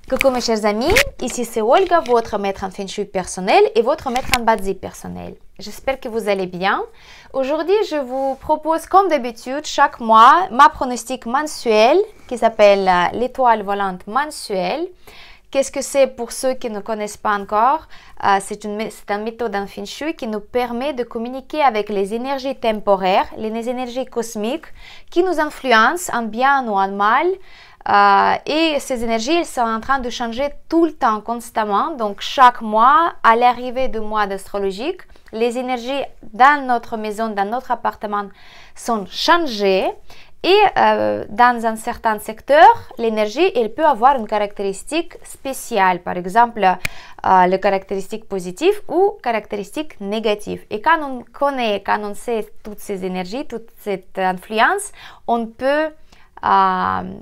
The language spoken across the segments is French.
Coucou mes chers amis, ici c'est Olga, votre maître en Feng Shui personnel et votre maître en Bazi personnel. J'espère que vous allez bien. Aujourd'hui, je vous propose comme d'habitude chaque mois ma pronostic mensuel qui s'appelle l'étoile volante mensuelle. Qu'est-ce que c'est pour ceux qui ne connaissent pas encore? C'est une méthode en Feng Shui qui nous permet de communiquer avec les énergies temporaires, les énergies cosmiques qui nous influencent en bien ou en mal. Et ces énergies, elles sont en train de changer tout le temps, constamment. Donc, chaque mois, à l'arrivée du mois d'astrologique, les énergies dans notre maison, dans notre appartement sont changées. Et dans un certain secteur, l'énergie, elle peut avoir une caractéristique spéciale. Par exemple, les caractéristiques positives ou caractéristiques négatives. Et quand on connaît, quand on sait toutes ces énergies, toute cette influence, on peut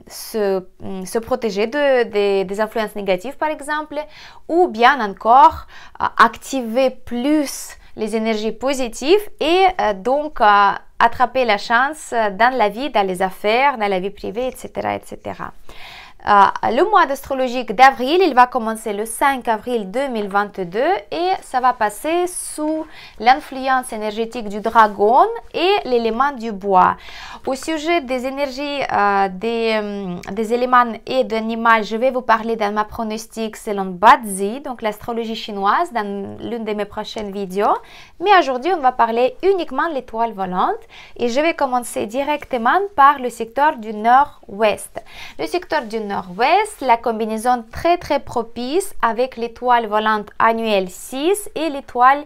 se protéger des influences négatives par exemple, ou bien encore activer plus les énergies positives et donc attraper la chance dans la vie, dans les affaires, dans la vie privée, etc. etc. Le mois d'astrologique d'avril, il va commencer le 5 avril 2022 et ça va passer sous l'influence énergétique du dragon et l'élément du bois. Au sujet des énergies des éléments et d'animaux, je vais vous parler dans ma pronostic selon Bazi, donc l'astrologie chinoise, dans l'une de mes prochaines vidéos. Mais aujourd'hui, on va parler uniquement de l'étoile volante et je vais commencer directement par le secteur du nord-ouest. Le secteur du nord-ouest, la combinaison très propice avec l'étoile volante annuelle 6 et l'étoile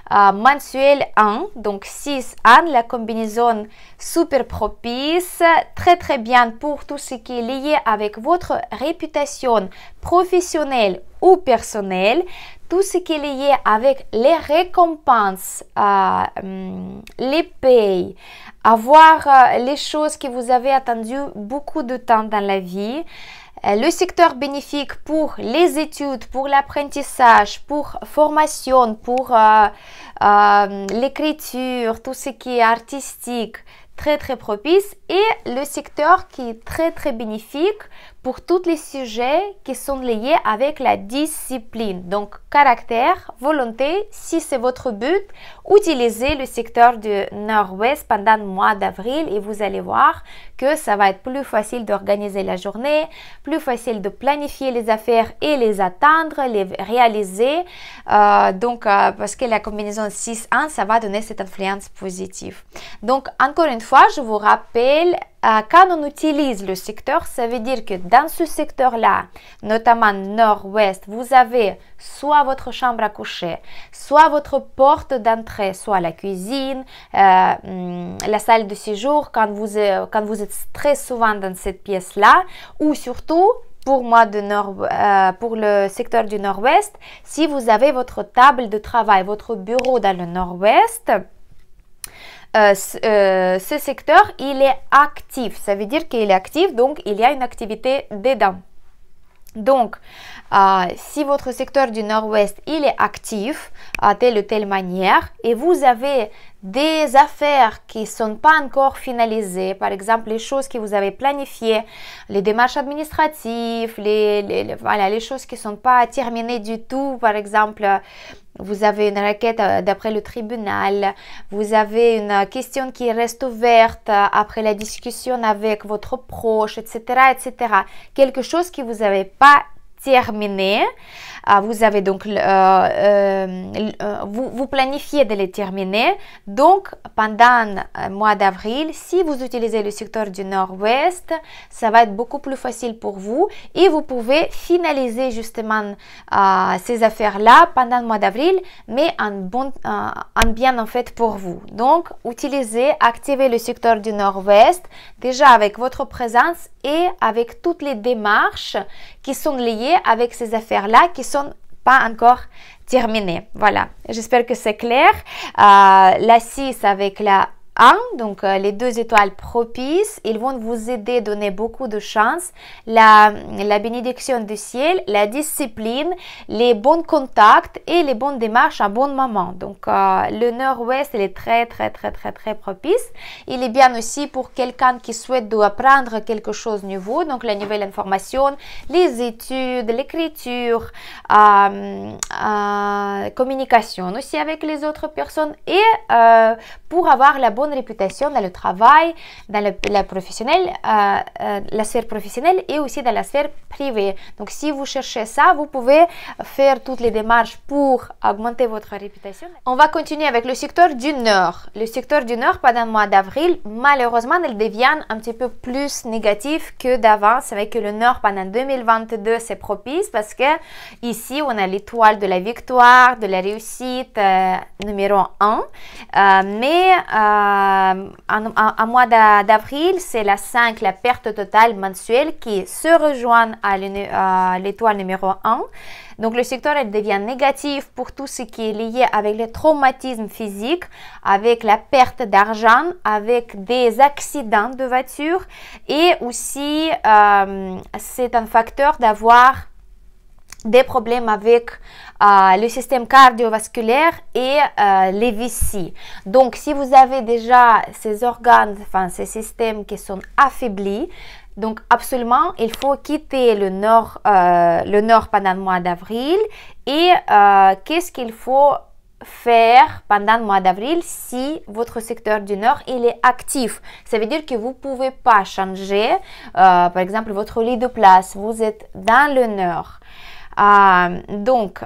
mensuelle 1, donc 6 An, la combinaison super propice, très bien pour tout ce qui est lié avec votre réputation professionnelle ou personnelle, tout ce qui est lié avec les récompenses, les payes, avoir les choses que vous avez attendues beaucoup de temps dans la vie. Le secteur bénéfique pour les études, pour l'apprentissage, pour formation, pour l'écriture, tout ce qui est artistique, très propice, et le secteur qui est très bénéfique pour tous les sujets qui sont liés avec la discipline. Donc, caractère, volonté, si c'est votre but, utilisez le secteur du nord-ouest pendant le mois d'avril et vous allez voir que ça va être plus facile d'organiser la journée, plus facile de planifier les affaires et les atteindre, les réaliser. Parce que la combinaison 6-1, ça va donner cette influence positive. Donc, encore une fois, je vous rappelle, quand on utilise le secteur, ça veut dire que dans ce secteur-là, notamment nord-ouest, vous avez soit votre chambre à coucher, soit votre porte d'entrée, soit la cuisine, la salle de séjour, quand vous êtes très souvent dans cette pièce-là, ou surtout, pour le secteur du nord-ouest, si vous avez votre table de travail, votre bureau dans le nord-ouest, ce secteur, il est actif. Ça veut dire qu'il est actif, donc il y a une activité dedans. Donc, si votre secteur du nord-ouest, il est actif à telle ou telle manière et vous avez des affaires qui ne sont pas encore finalisées, par exemple les choses que vous avez planifiées, les démarches administratives, les choses qui ne sont pas terminées du tout, par exemple, vous avez une requête d'après le tribunal, vous avez une question qui reste ouverte après la discussion avec votre proche, etc., etc. Quelque chose que vous n'avez pas terminé, vous avez donc vous planifiez de les terminer. Donc pendant le mois d'avril, si vous utilisez le secteur du nord-ouest, ça va être beaucoup plus facile pour vous et vous pouvez finaliser justement ces affaires-là pendant le mois d'avril, mais en bien en fait pour vous. Donc activez le secteur du nord-ouest déjà avec votre présence et avec toutes les démarches qui sont liées avec ces affaires-là qui sont pas encore terminées. Voilà, j'espère que c'est clair. La 6 avec la 1, donc les 2 étoiles propices, ils vont vous aider, donner beaucoup de chance, la bénédiction du ciel, la discipline, les bons contacts et les bonnes démarches à bon moment. Donc le nord-ouest, il est très propice. Il est bien aussi pour quelqu'un qui souhaite apprendre quelque chose de nouveau, donc la nouvelle information, les études, l'écriture, communication aussi avec les autres personnes et pour avoir la bonne réputation dans le travail, dans la sphère professionnelle et aussi dans la sphère privée. Donc si vous cherchez ça, vous pouvez faire toutes les démarches pour augmenter votre réputation. On va continuer avec le secteur du Nord. Le secteur du Nord, pendant le mois d'avril, malheureusement, il devient un petit peu plus négatif que d'avant. C'est vrai que le Nord, pendant 2022, c'est propice parce que ici, on a l'étoile de la victoire, de la réussite numéro 1. Mais en mois d'avril, c'est la 5, la perte totale mensuelle qui se rejoint à l'étoile numéro 1. Donc le secteur elle devient négatif pour tout ce qui est lié avec les traumatismes physiques, avec la perte d'argent, avec des accidents de voiture et aussi c'est un facteur d'avoir des problèmes avec le système cardiovasculaire et les vessies. Donc, si vous avez déjà ces organes, enfin ces systèmes qui sont affaiblis, donc absolument, il faut quitter le nord pendant le mois d'avril. Et qu'est-ce qu'il faut faire pendant le mois d'avril si votre secteur du nord il est actif? Ça veut dire que vous ne pouvez pas changer, par exemple, votre lit de place. Vous êtes dans le nord. Donc,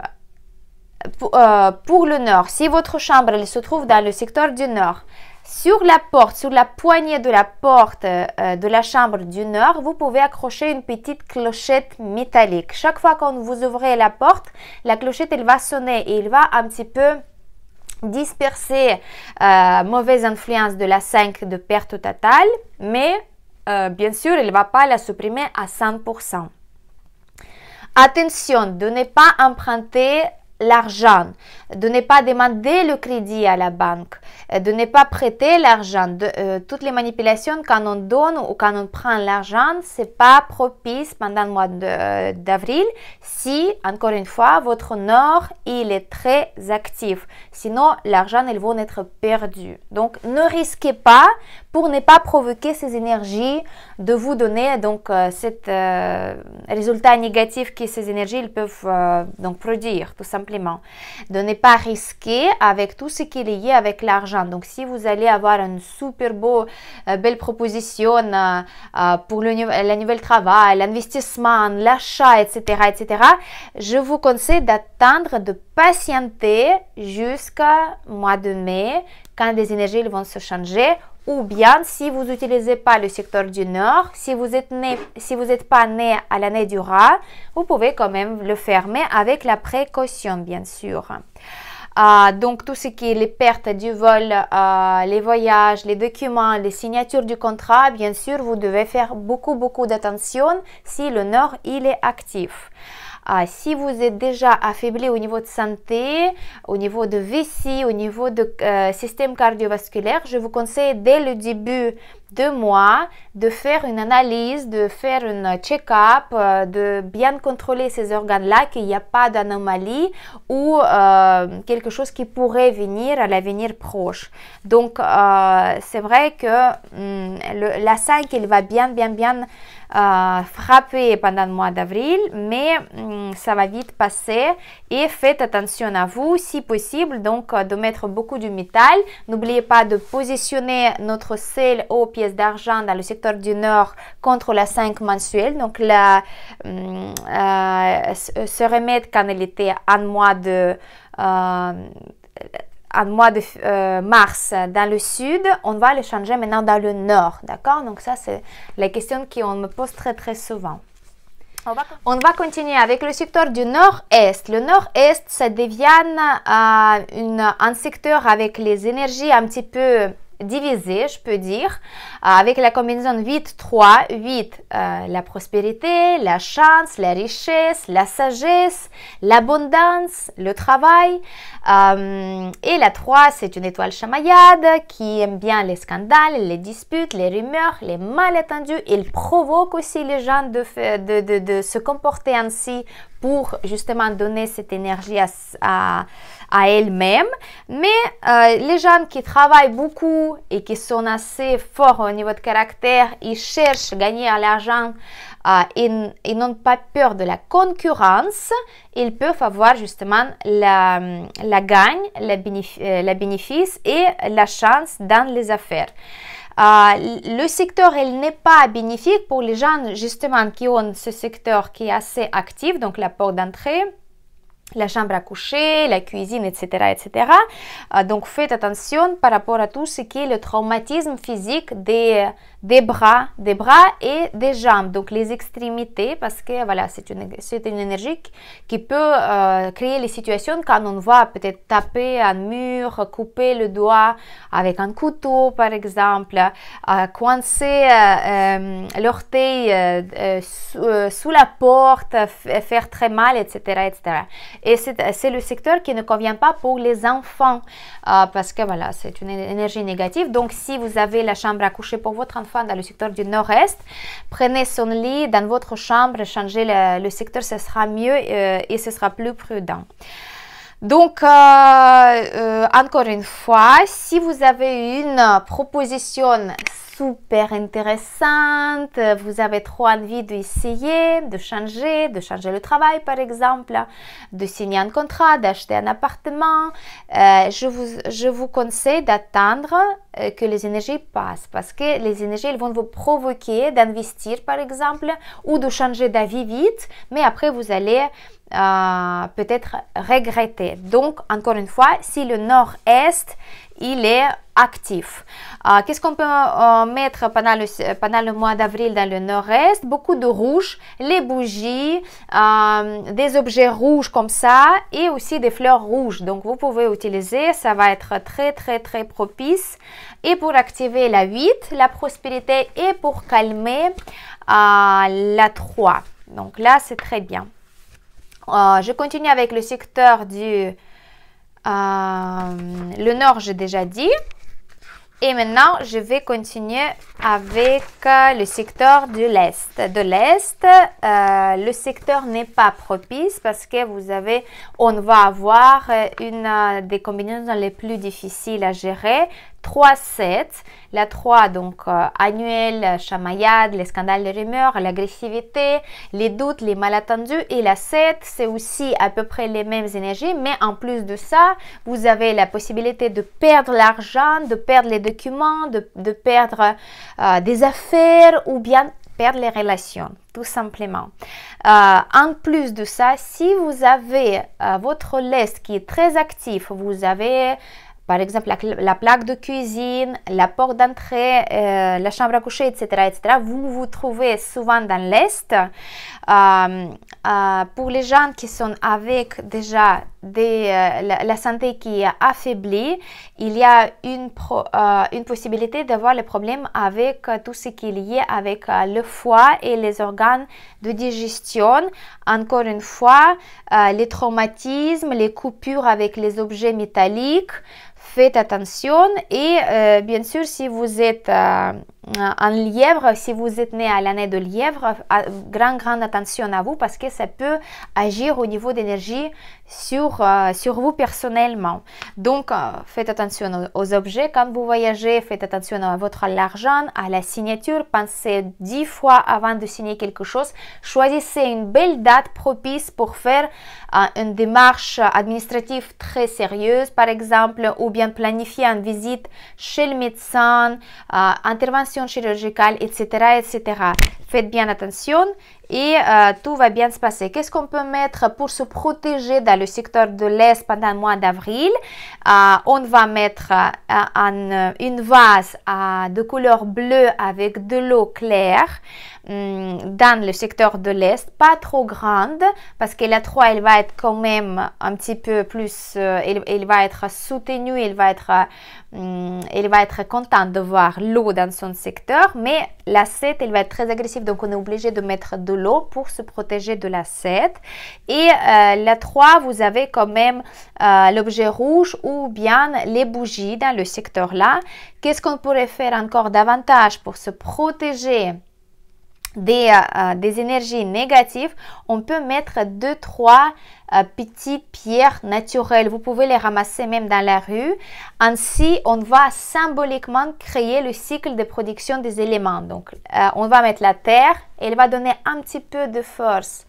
pour le nord, si votre chambre elle se trouve dans le secteur du nord, sur la porte, sur la poignée de la porte de la chambre du nord, vous pouvez accrocher une petite clochette métallique. Chaque fois que vous ouvrez la porte, la clochette elle va sonner et il va un petit peu disperser mauvaise influence de la 5 de perte totale, mais bien sûr, il ne va pas la supprimer à 100%. Attention de ne pas emprunter l'argent, de ne pas demander le crédit à la banque, de ne pas prêter l'argent. Toutes les manipulations quand on donne ou quand on prend l'argent, c'est pas propice pendant le mois d'avril si, encore une fois, votre nord il est très actif. Sinon, l'argent il va être perdu. Donc, ne risquez pas pour ne pas provoquer ces énergies de vous donner donc cet résultat négatif que ces énergies ils peuvent donc produire tout simplement. De ne pas risquer avec tout ce qui est lié avec l'argent. Donc, si vous allez avoir une super belle proposition pour la nouvelle travail, l'investissement, l'achat, etc., je vous conseille d'attendre, de patienter jusqu'au mois de mai quand les énergies vont se changer. Ou bien, si vous n'utilisez pas le secteur du Nord, si vous n'êtes pas né à l'année du rat, vous pouvez quand même le faire, mais avec la précaution, bien sûr. Donc, tout ce qui est les pertes du vol, les voyages, les documents, les signatures du contrat, bien sûr, vous devez faire beaucoup d'attention si le Nord, il est actif. Si vous êtes déjà affaibli au niveau de santé, au niveau de vessie, au niveau de système cardiovasculaire, je vous conseille dès le début de mois de faire une analyse, de faire une check-up, de bien contrôler ces organes-là, qu'il n'y a pas d'anomalie ou quelque chose qui pourrait venir à l'avenir proche. Donc, c'est vrai que la 5, il va bien frapper pendant le mois d'avril, mais ça va vite passer et faites attention à vous si possible, donc de mettre beaucoup de métal. N'oubliez pas de positionner notre sel aux pièces d'argent dans le secteur du Nord contre la 5 mensuelle, donc se remettre quand elle était en mois de mars dans le sud, on va le changer maintenant dans le nord, d'accord? Donc ça, c'est la question qu'on me pose très souvent. On va continuer avec le secteur du nord-est. Le nord-est, ça devient un secteur avec les énergies un petit peu divisé, je peux dire, avec la combinaison 8-3. 8, la prospérité, la chance, la richesse, la sagesse, l'abondance, le travail. Et la 3, c'est une étoile chamaillade qui aime bien les scandales, les disputes, les rumeurs, les malentendus. Il provoque aussi les gens de se comporter ainsi pour justement donner cette énergie à elle-même. Mais les gens qui travaillent beaucoup et qui sont assez forts au niveau de caractère, ils cherchent à gagner à l'argent et n'ont pas peur de la concurrence, ils peuvent avoir justement la gagne, le bénéfice et la chance dans les affaires. Le secteur, il n'est pas bénéfique pour les gens justement qui ont ce secteur qui est assez actif, donc la porte d'entrée, la chambre à coucher, la cuisine, etc. etc. Donc faites attention par rapport à tout ce qui est le traumatisme physique des bras et des jambes, donc les extrémités, parce que voilà, c'est une énergie qui peut créer les situations quand on va peut-être taper un mur, couper le doigt avec un couteau par exemple, coincer l'orteil sous la porte, faire très mal, etc. etc. Et c'est le secteur qui ne convient pas pour les enfants parce que voilà, c'est une énergie négative. Donc si vous avez la chambre à coucher pour votre enfant dans le secteur du nord-est, prenez son lit dans votre chambre, changez le secteur, ce sera mieux et ce sera plus prudent. Donc, encore une fois, si vous avez une proposition super intéressante, vous avez trop envie d'essayer, de changer le travail par exemple, de signer un contrat, d'acheter un appartement, je vous conseille d'attendre que les énergies passent parce que les énergies elles vont vous provoquer d'investir par exemple ou de changer d'avis vite, mais après vous allez peut-être regretter. Donc, encore une fois, si le nord-est, il est actif. Qu'est-ce qu'on peut mettre pendant le mois d'avril dans le nord-est? Beaucoup de rouge, les bougies, des objets rouges comme ça et aussi des fleurs rouges. Donc, vous pouvez utiliser, ça va être très, très, très propice. Et pour activer la 8, la prospérité et pour calmer la 3. Donc là, c'est très bien. Je continue avec le secteur du le nord, j'ai déjà dit. Et maintenant, je vais continuer avec le secteur de l'est. De l'est, le secteur n'est pas propice parce que on va avoir une des combinaisons les plus difficiles à gérer. 3-7, la 3 donc annuelle, chamaillade, les scandales, les rumeurs, l'agressivité, les doutes, les malentendus, et la 7 c'est aussi à peu près les mêmes énergies, mais en plus de ça, vous avez la possibilité de perdre l'argent, de perdre les documents, de perdre des affaires ou bien perdre les relations, tout simplement. En plus de ça, si vous avez votre lest qui est très actif, vous avez par exemple la plaque de cuisine, la porte d'entrée, la chambre à coucher, etc., etc., vous vous trouvez souvent dans l'est. Pour les gens qui sont avec déjà la santé qui est affaiblie, il y a une possibilité d'avoir le problème avec tout ce qui est lié avec le foie et les organes de digestion. Encore une fois, les traumatismes, les coupures avec les objets métalliques, faites attention. Et bien sûr, si vous êtes un lièvre, si vous êtes né à l'année de lièvre, grande attention à vous parce que ça peut agir au niveau d'énergie sur vous personnellement. Donc, faites attention aux objets. Quand vous voyagez, faites attention à votre argent, à la signature. Pensez 10 fois avant de signer quelque chose. Choisissez une belle date propice pour faire une démarche administrative très sérieuse, par exemple, ou bien planifier une visite chez le médecin, intervention chirurgicale, etc., etc. faites bien attention et tout va bien se passer. Qu'est-ce qu'on peut mettre pour se protéger dans le secteur de l'Est pendant le mois d'avril? On va mettre une vase de couleur bleue avec de l'eau claire dans le secteur de l'Est, pas trop grande, parce que la 3, elle va être quand même un petit peu plus, elle va être soutenue, elle va être contente de voir l'eau dans son secteur, mais la 7, elle va être très agressive, donc on est obligé de mettre de l'eau pour se protéger de la 7. Et la 3, vous avez quand même l'objet rouge ou bien les bougies dans le secteur là. Qu'est-ce qu'on pourrait faire encore davantage pour se protéger des énergies négatives? On peut mettre 2-3 petites pierres naturelles. Vous pouvez les ramasser même dans la rue. Ainsi, on va symboliquement créer le cycle de production des éléments. Donc, on va mettre la terre, elle va donner un petit peu de force.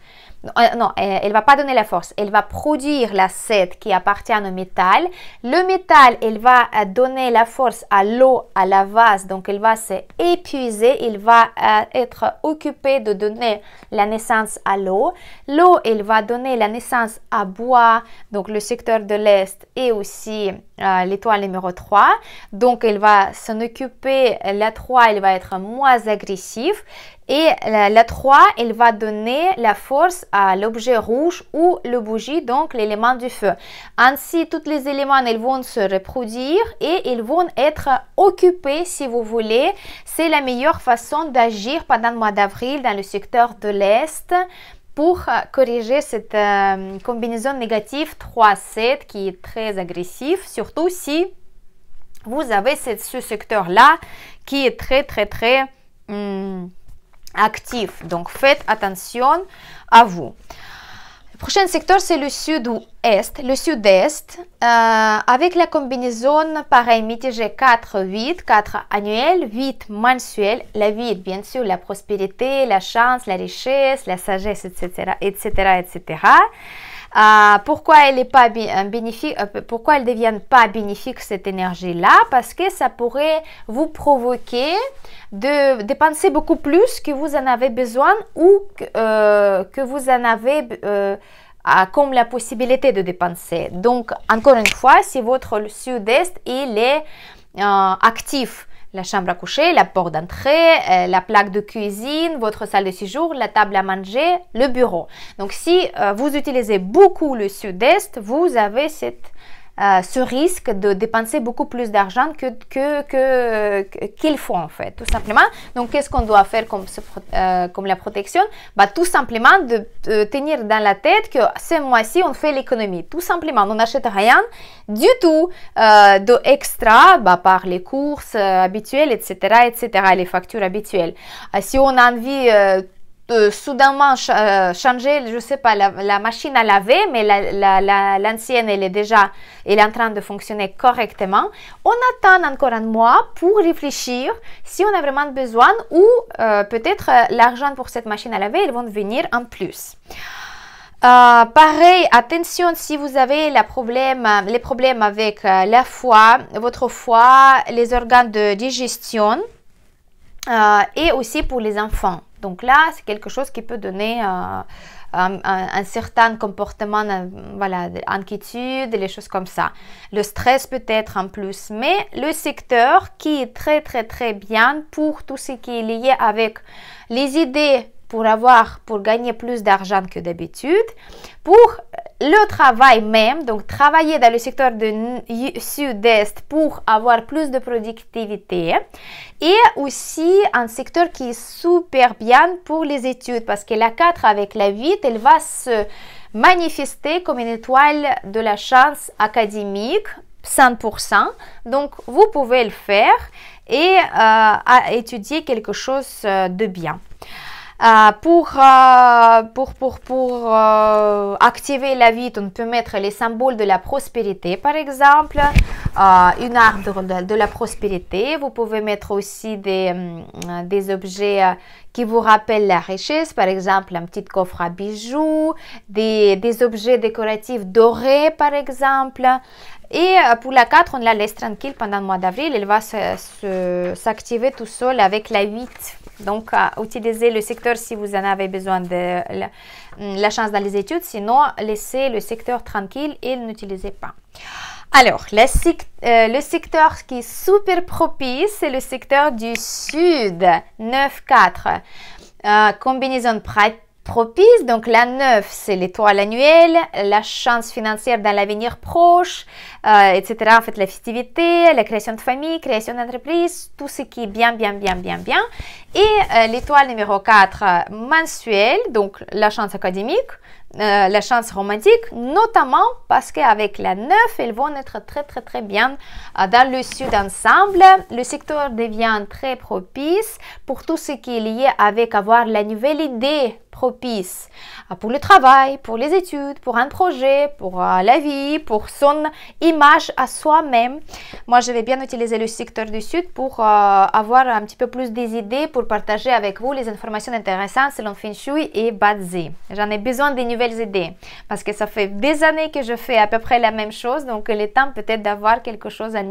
Non, elle va pas donner la force, elle va produire la 7 qui appartient au métal. Le métal, elle va donner la force à l'eau, à la vase, donc elle va s'épuiser, il va être occupé de donner la naissance à l'eau. L'eau, elle va donner la naissance à bois, donc le secteur de l'Est et aussi l'étoile numéro 3. Donc elle va s'en occuper, la 3, elle va être moins agressive. Et la 3, elle va donner la force à l'objet rouge ou le bougie, donc l'élément du feu. Ainsi, tous les éléments, ils vont se reproduire et ils vont être occupés, si vous voulez. C'est la meilleure façon d'agir pendant le mois d'avril dans le secteur de l'Est pour corriger cette combinaison négative 3-7 qui est très agressive, surtout si vous avez ce secteur-là qui est très actif. Donc, faites attention à vous. Le prochain secteur, c'est le sud-ouest, le sud-est, avec la combinaison pareil, mitigée 4-8, 4 annuel, 8 mensuel. La 8, bien sûr, la prospérité, la chance, la richesse, la sagesse, etc., etc., etc. Pourquoi elle est pas bénéfique, pourquoi elle ne devient pas bénéfique cette énergie-là? Parce que ça pourrait vous provoquer de dépenser beaucoup plus que vous en avez besoin ou que vous en avez comme la possibilité de dépenser. Donc, encore une fois, si votre sud-est il est actif, la chambre à coucher, la porte d'entrée, la plaque de cuisine, votre salle de séjour, la table à manger, le bureau. Donc, si vous utilisez beaucoup le sud-est, vous avez ce risque de dépenser beaucoup plus d'argent qu'il faut en fait, tout simplement. Donc, qu'est-ce qu'on doit faire comme la protection? Tout simplement de tenir dans la tête que ce mois-ci, on fait l'économie. Tout simplement, on n'achète rien du tout d'extra par les courses habituelles, etc., les factures habituelles. Si on a envie soudainement changer, je sais pas, la machine à laver, mais l'ancienne, elle est en train de fonctionner correctement. On attend encore un mois pour réfléchir si on a vraiment besoin ou peut-être l'argent pour cette machine à laver, ils vont venir en plus. Pareil, attention si vous avez les problèmes avec la foie, votre foie, les organes de digestion et aussi pour les enfants. Donc là, c'est quelque chose qui peut donner un certain comportement, d'inquiétude, les choses comme ça. Le stress peut-être en plus, mais le secteur qui est très bien pour tout ce qui est lié avec les idées pour gagner plus d'argent que d'habitude, pour le travail même, donc travailler dans le secteur du sud-est pour avoir plus de productivité, et aussi un secteur qui est super bien pour les études, parce que la 4 avec la 8, elle va se manifester comme une étoile de la chance académique, 100%, donc vous pouvez le faire et étudier quelque chose de bien. Pour activer la 8, on peut mettre les symboles de la prospérité, par exemple, une arbre de la prospérité. Vous pouvez mettre aussi des objets qui vous rappellent la richesse, par exemple, un petit coffre à bijoux, des objets décoratifs dorés, par exemple. Et pour la 4, on la laisse tranquille pendant le mois d'avril. Elle va s'activer tout seul avec la 8. Donc, utilisez le secteur si vous en avez besoin de la chance dans les études. Sinon, laissez le secteur tranquille et n'utilisez pas. Alors, le secteur qui est super propice, c'est le secteur du Sud, 9-4. Combinaison propice, donc la 9, c'est l'étoile annuelle, la chance financière dans l'avenir proche, etc. En fait, la festivité, la création de famille, création d'entreprise, tout ce qui est bien. Et l'étoile numéro 4, mensuelle, donc la chance académique, la chance romantique, notamment parce qu'avec la 9, elles vont être très bien dans le Sud ensemble. Le secteur devient très propice pour tout ce qui est lié avec avoir la nouvelle idée propice pour le travail, pour les études, pour un projet, pour la vie, pour son image à soi-même. Moi, je vais bien utiliser le secteur du Sud pour avoir un petit peu plus des idées, pour partager avec vous les informations intéressantes selon Feng Shui et Bazi. J'en ai besoin des nouvelles idées parce que ça fait des années que je fais à peu près la même chose, donc il est temps peut-être d'avoir quelque chose à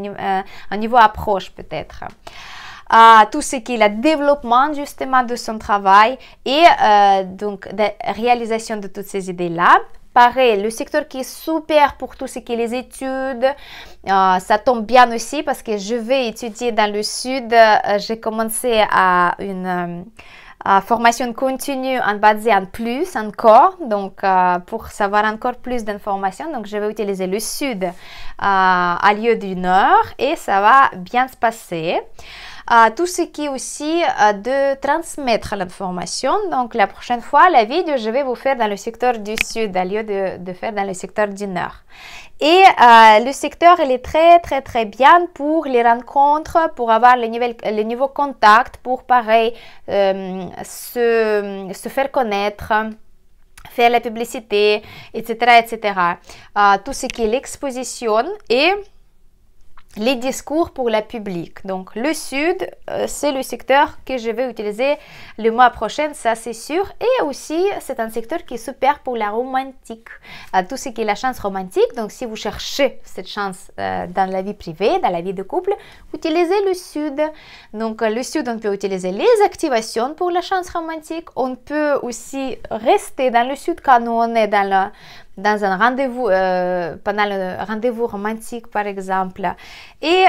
un niveau approche peut-être. Tout ce qui est le développement justement de son travail et donc la réalisation de toutes ces idées-là. Pareil, le secteur qui est super pour tout ce qui est les études, ça tombe bien aussi parce que je vais étudier dans le Sud. J'ai commencé à une formation continue en basée en plus encore, donc pour savoir encore plus d'informations, donc je vais utiliser le Sud à lieu du Nord et ça va bien se passer. Tout ce qui est aussi de transmettre l'information. Donc, la prochaine fois, la vidéo, je vais vous faire dans le secteur du Sud, au lieu de faire dans le secteur du Nord. Et le secteur, il est très bien pour les rencontres, pour avoir les nouveaux contacts, pour pareil, se faire connaître, faire la publicité, etc. Tout ce qui est l'exposition et les discours pour le public. Donc, le Sud, c'est le secteur que je vais utiliser le mois prochain, ça c'est sûr. Et aussi, c'est un secteur qui est super pour la romantique. Tout ce qui est la chance romantique. Donc, si vous cherchez cette chance dans la vie privée, dans la vie de couple, utilisez le Sud. Donc, le Sud, on peut utiliser les activations pour la chance romantique. On peut aussi rester dans le Sud quand on est dans un rendez-vous, pendant le rendez-vous romantique par exemple. Et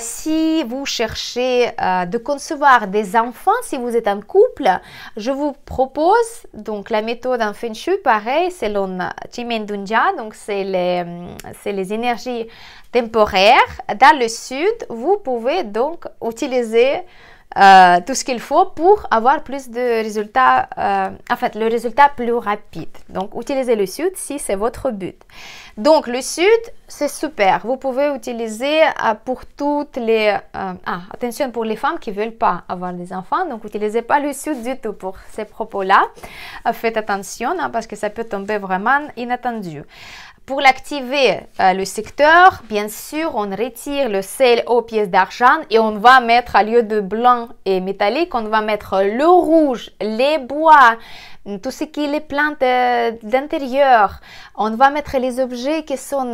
si vous cherchez de concevoir des enfants, si vous êtes en couple, je vous propose donc la méthode en Feng Shui, pareil, selon Chimène Dunja, donc c'est les énergies temporaires. Dans le Sud, vous pouvez donc utiliser tout ce qu'il faut pour avoir plus de résultats, en fait, le résultat plus rapide. Donc, utilisez le Sud si c'est votre but. Donc, le Sud, c'est super. Vous pouvez utiliser pour toutes les... attention pour les femmes qui ne veulent pas avoir des enfants. Donc, n'utilisez pas le Sud du tout pour ces propos-là. Faites attention parce que ça peut tomber vraiment inattendu. Pour l'activer, le secteur, bien sûr, on retire le sel aux pièces d'argent et on va mettre, à lieu de blanc et métallique, on va mettre le rouge, les bois, tout ce qui est les plantes d'intérieur. On va mettre les objets qui sont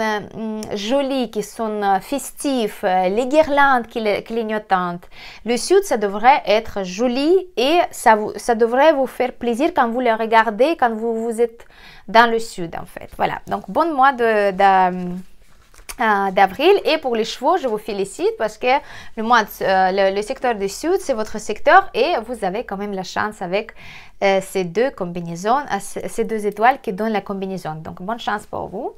jolis, qui sont festifs, les guirlandes clignotantes. Le Sud, ça devrait être joli et ça devrait vous faire plaisir quand vous le regardez, quand vous êtes dans le Sud en fait. Voilà, donc bon mois d'avril. Et pour les chevaux, je vous félicite parce que le secteur du Sud, c'est votre secteur et vous avez quand même la chance avec ces deux combinaisons, ces deux étoiles qui donnent la combinaison. Donc, bonne chance pour vous.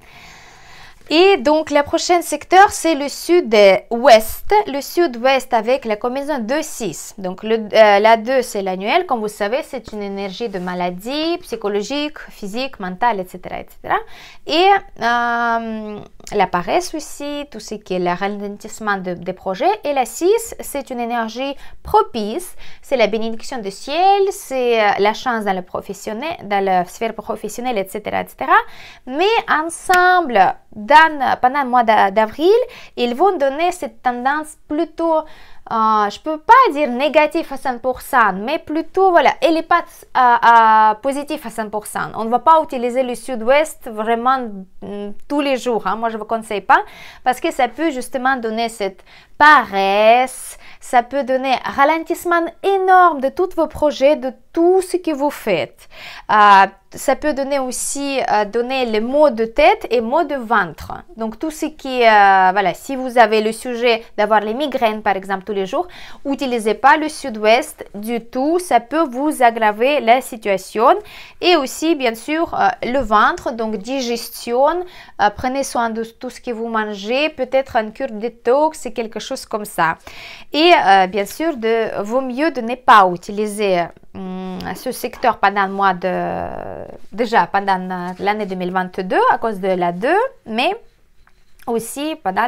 Et donc, le prochain secteur, c'est le sud-ouest. Le sud-ouest avec la combinaison 2-6. Donc, la 2, c'est l'annuel. Comme vous savez, c'est une énergie de maladie psychologique, physique, mentale, etc. Et la paresse aussi, tout ce qui est le ralentissement des projets. Et la 6, c'est une énergie propice. C'est la bénédiction du ciel, c'est la chance dans la sphère professionnelle, etc. Mais ensemble, pendant le mois d'avril, ils vont donner cette tendance plutôt je peux pas dire négatif à 100%, mais plutôt, voilà, elle n'est pas positif à 100%. On ne va pas utiliser le sud-ouest vraiment tous les jours. Hein. Moi, je ne vous conseille pas parce que ça peut justement donner cette paresse, ça peut donner un ralentissement énorme de tous vos projets, de tout ce que vous faites. Ça peut donner aussi donner les maux de tête et maux de ventre. Donc tout ce qui voilà, si vous avez le sujet d'avoir les migraines par exemple tous les jours, n'utilisez pas le sud-ouest du tout, ça peut vous aggraver la situation. Et aussi bien sûr le ventre, donc digestion, prenez soin de tout ce que vous mangez, peut-être une cure détox, quelque chose comme ça. Et bien sûr, vaut mieux de ne pas utiliser ce secteur pendant le mois déjà pendant l'année 2022 à cause de la 2, mais aussi pendant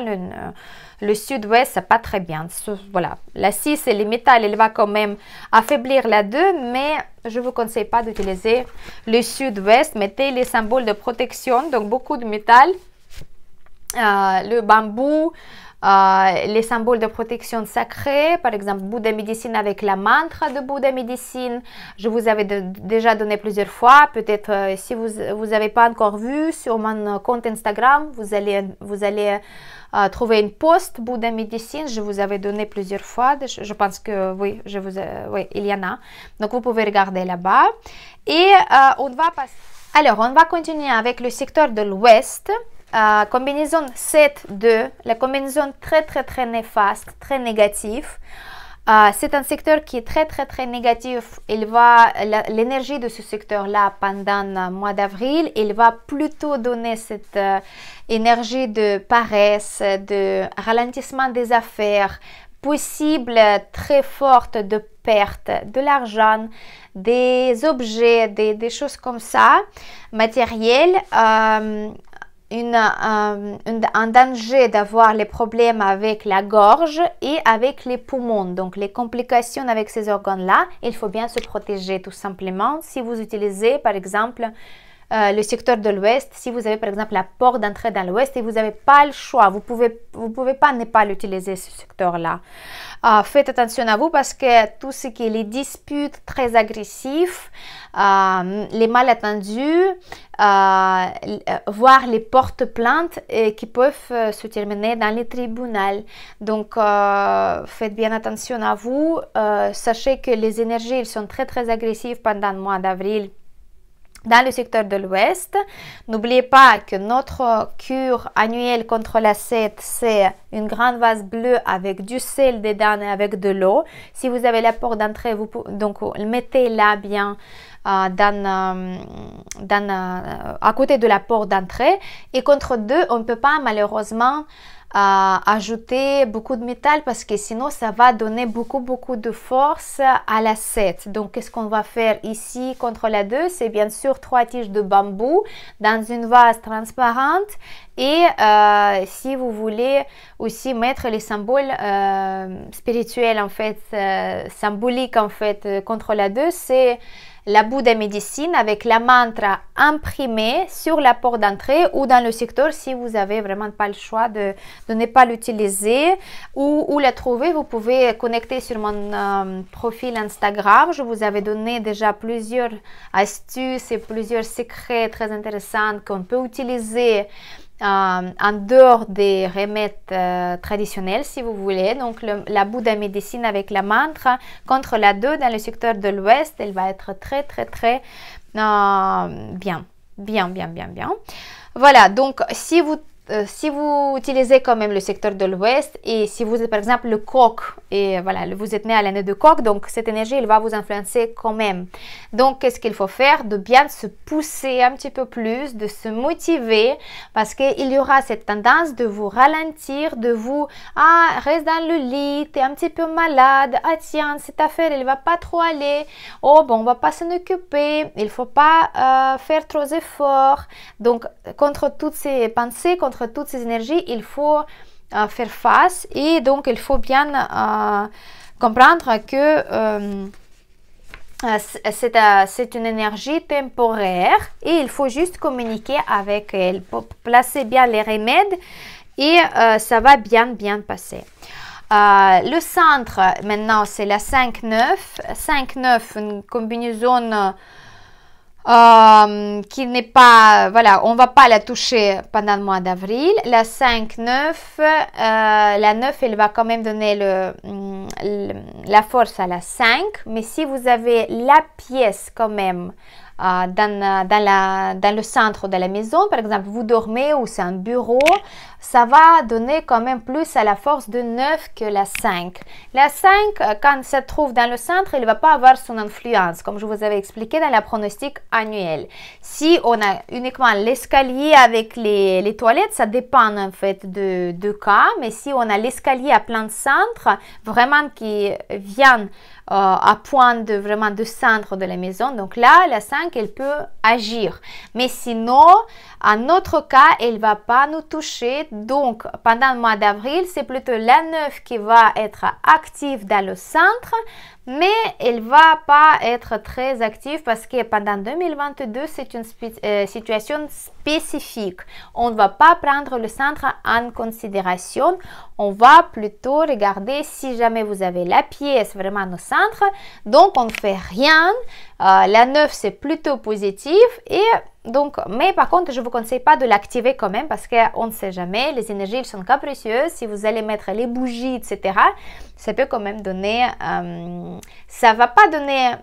le sud-ouest, c'est pas très bien. Voilà, la 6 et les métals, elle va quand même affaiblir la 2, mais je vous conseille pas d'utiliser le sud-ouest. Mettez les symboles de protection, donc beaucoup de métal, le bambou, les symboles de protection sacrés, par exemple Bouddha Médecine avec la mantra de Bouddha Médecine. Je vous avais déjà donné plusieurs fois. Peut-être si vous n'avez pas encore vu sur mon compte Instagram, vous allez trouver une post Bouddha Médecine. Je vous avais donné plusieurs fois. Je pense que oui, oui, il y en a. Donc vous pouvez regarder là-bas. Et on va passer. Alors, on va continuer avec le secteur de l'Ouest. Combinaison 7-2, la combinaison très néfaste, très négative. C'est un secteur qui est très négatif. L'énergie de ce secteur-là pendant le mois d'avril, il va plutôt donner cette énergie de paresse, de ralentissement des affaires, possible très forte de perte de l'argent, des objets, des choses comme ça, matériels. Un danger d'avoir les problèmes avec la gorge et avec les poumons, donc les complications avec ces organes-là, il faut bien se protéger tout simplement. Si vous utilisez par exemple le secteur de l'Ouest, si vous avez par exemple la porte d'entrée dans l'Ouest et vous n'avez pas le choix, vous pouvez pas ne pas l'utiliser ce secteur-là. Faites attention à vous parce que tout ce qui est les disputes très agressifs, les malentendus, voire les porte-plaintes qui peuvent se terminer dans les tribunaux. Donc, faites bien attention à vous. Sachez que les énergies sont très agressives pendant le mois d'avril dans le secteur de l'Ouest. N'oubliez pas que notre cure annuelle contre la 7, c'est une grande vase bleue avec du sel dedans et avec de l'eau. Si vous avez la porte d'entrée, donc mettez-la bien à côté de la porte d'entrée. Et contre 2, on ne peut pas malheureusement ajouter beaucoup de métal parce que sinon ça va donner beaucoup de force à la 7. Donc qu'est-ce qu'on va faire ici contre la 2? C'est bien sûr 3 tiges de bambou dans une vase transparente et si vous voulez aussi mettre les symboles spirituels en fait, symboliques en fait contre la 2, c'est la Bouddha Médecine avec la mantra imprimée sur la porte d'entrée ou dans le secteur si vous avez vraiment pas le choix de ne pas l'utiliser ou la trouver. Vous pouvez connecter sur mon profil Instagram. Je vous avais donné déjà plusieurs astuces et plusieurs secrets très intéressants qu'on peut utiliser en dehors des remèdes traditionnels si vous voulez. Donc la Bouddha Médecine avec la mantra contre la 2 dans le secteur de l'Ouest, elle va être très bien. Voilà, donc si vous utilisez quand même le secteur de l'Ouest et si vous êtes par exemple le coq et voilà, vous êtes né à l'année de coq, donc cette énergie elle va vous influencer quand même. Donc qu'est-ce qu'il faut faire? De bien se pousser un petit peu plus, de se motiver parce qu'il y aura cette tendance de vous ralentir, de vous reste dans le lit, t'es un petit peu malade, tiens cette affaire elle va pas trop aller, oh bon on va pas s'en occuper, il faut pas faire trop d'efforts. Donc contre toutes ces pensées, contre toutes ces énergies, il faut faire face et donc il faut bien comprendre que c'est une énergie temporaire et il faut juste communiquer avec elle pour placer bien les remèdes et ça va bien passer. Le centre, maintenant, c'est la 5-9. 5-9, une combinaison qui n'est pas, voilà, on ne va pas la toucher pendant le mois d'avril. La 5-9, la 9, elle va quand même donner la force à la 5, mais si vous avez la pièce quand même dans le centre de la maison, par exemple, vous dormez ou c'est un bureau, ça va donner quand même plus à la force de 9 que la 5. La 5, quand ça se trouve dans le centre, il ne va pas avoir son influence, comme je vous avais expliqué dans la pronostic annuel. Si on a uniquement l'escalier avec les toilettes, ça dépend en fait de cas, mais si on a l'escalier à plein centre, vraiment qui vient à point de vraiment de centre de la maison, donc là, la 5, elle peut agir. Mais sinon, en autre cas, elle ne va pas nous toucher. Donc, pendant le mois d'avril, c'est plutôt la 9 qui va être active dans le centre, mais elle ne va pas être très active parce que pendant 2022, c'est une situation spécifique. On ne va pas prendre le centre en considération. On va plutôt regarder si jamais vous avez la pièce vraiment au centre. Donc, on ne fait rien. La 9, c'est plutôt positif. Et donc, mais par contre, je ne vous conseille pas de l'activer quand même parce qu'on ne sait jamais. Les énergies, elles sont capricieuses. Si vous allez mettre les bougies, etc., ça peut quand même donner... ça ne va pas donner...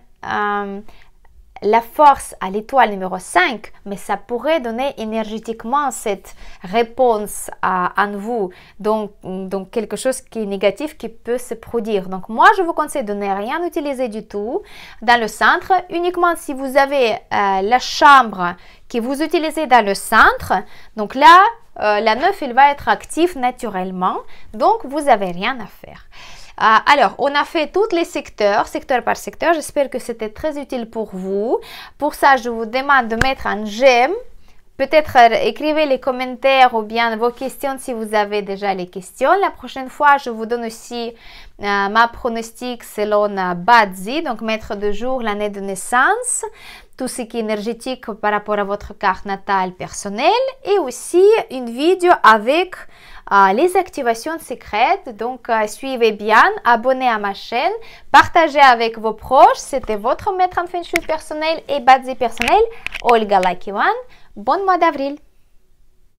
la force à l'étoile numéro 5, mais ça pourrait donner énergétiquement cette réponse en vous, donc quelque chose qui est négatif qui peut se produire. Donc moi, je vous conseille de ne rien utiliser du tout dans le centre, uniquement si vous avez la chambre que vous utilisez dans le centre. Donc là, la 9, elle va être active naturellement, donc vous n'avez rien à faire. Alors, on a fait tous les secteurs, secteur par secteur. J'espère que c'était très utile pour vous. Pour ça, je vous demande de mettre un j'aime. Peut-être écrivez les commentaires ou bien vos questions si vous avez déjà les questions. La prochaine fois, je vous donne aussi ma pronostic selon Badzi, donc maître de jour, l'année de naissance, tout ce qui est énergétique par rapport à votre carte natale personnelle et aussi une vidéo avec les activations secrètes. Donc, suivez bien, abonnez à ma chaîne, partagez avec vos proches. C'était votre maître en feng shui personnel et Badzi personnel, Olga Lakivan. Bon mois d'avril!